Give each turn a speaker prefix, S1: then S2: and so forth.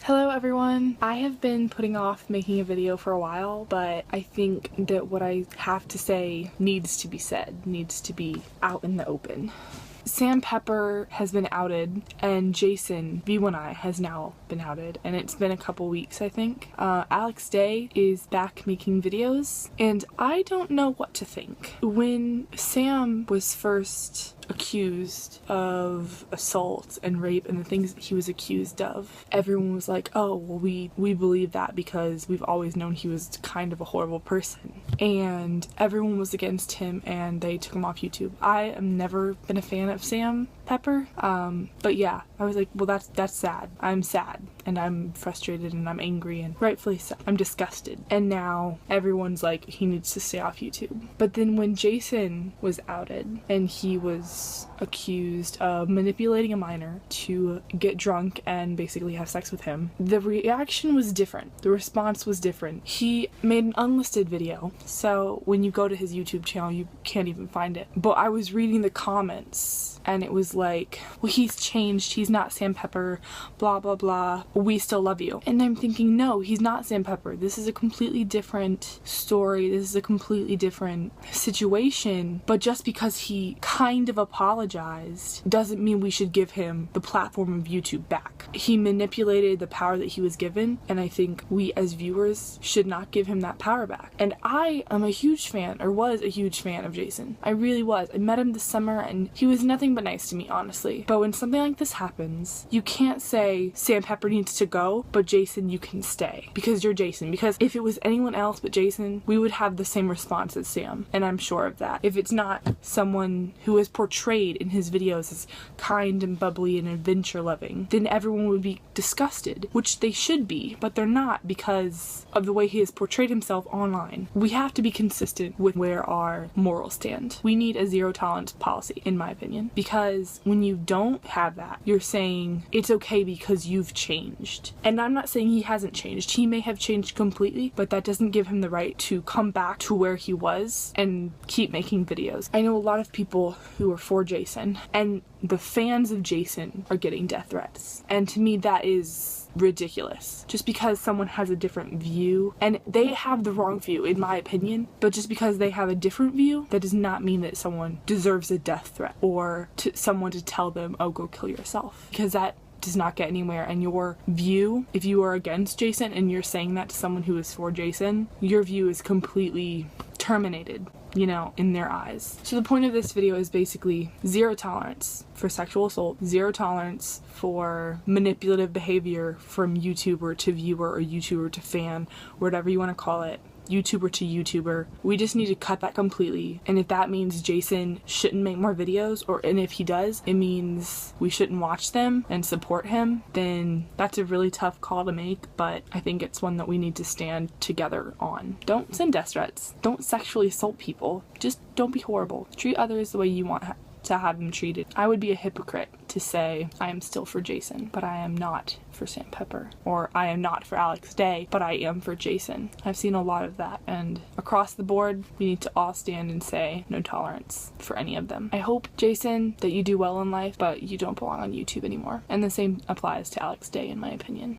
S1: Hello everyone! I have been putting off making a video for a while, but I think that what I have to say needs to be said, needs to be out in the open. Sam Pepper has been outed, and Jason, veeoneeye, has now been outed, and it's been a couple weeks, I think. Alex Day is back making videos, and I don't know what to think. When Sam was first accused of assault and rape and the things that he was accused of, everyone was like, oh, well, we believe that because we've always known he was kind of a horrible person. And everyone was against him and they took him off YouTube. I have never been a fan of Sam Pepper, but yeah, I was like, well, that's sad. I'm sad and I'm frustrated and I'm angry, and rightfully so. I'm disgusted. And now everyone's like, he needs to stay off YouTube. But then when Jason was outed and he was accused of manipulating a minor to get drunk and basically have sex with him, the reaction was different. The response was different. He made an unlisted video, so when you go to his YouTube channel you can't even find it. But I was reading the comments and it was like, well, he's changed, he's not Sam Pepper, blah blah blah, we still love you. And I'm thinking, no, he's not Sam Pepper. This is a completely different story, this is a completely different situation. But just because he kind of apologized doesn't mean we should give him the platform of YouTube back. He manipulated the power that he was given, and I think we as viewers should not give him that power back. And I am a huge fan, or was a huge fan, of Jason. I really was. I met him this summer and he was nothing but nice to me, honestly. But when something like this happens, you can't say Sam Pepper needs to go, but Jason, you can stay because you're Jason. Because if it was anyone else but Jason, we would have the same response as Sam, and I'm sure of that. If it's not someone who is portrayed in his videos as kind and bubbly and adventure loving, then everyone would be disgusted, which they should be, but they're not because of the way he has portrayed himself online. We have to be consistent with where our morals stand. We need a zero tolerance policy, in my opinion, because when you don't have that, you're saying it's okay because you've changed. And I'm not saying he hasn't changed. He may have changed completely, but that doesn't give him the right to come back to where he was and keep making videos. I know a lot of people who are for Jason, and the fans of Jason are getting death threats. And to me, that is ridiculous. Just because someone has a different view, and they have the wrong view in my opinion, but just because they have a different view, that does not mean that someone deserves a death threat or someone to tell them, oh, go kill yourself, because that does not get anywhere. And your view, if you are against Jason and you're saying that to someone who is for Jason, your view is completely terminated, you know, in their eyes. So the point of this video is basically zero tolerance for sexual assault, zero tolerance for manipulative behavior from YouTuber to viewer or YouTuber to fan, whatever you want to call it. YouTuber to YouTuber. We just need to cut that completely. And if that means Jason shouldn't make more videos, and if he does, it means we shouldn't watch them and support him, then that's a really tough call to make, but I think it's one that we need to stand together on. Don't send death threats. Don't sexually assault people. Just don't be horrible. Treat others the way you want to have them treated. I would be a hypocrite to say I am still for Jason, but I am not for Sam Pepper, or I am not for Alex Day, but I am for Jason. I've seen a lot of that, and across the board we need to all stand and say no tolerance for any of them. I hope, Jason, that you do well in life, but you don't belong on YouTube anymore, and the same applies to Alex Day, in my opinion.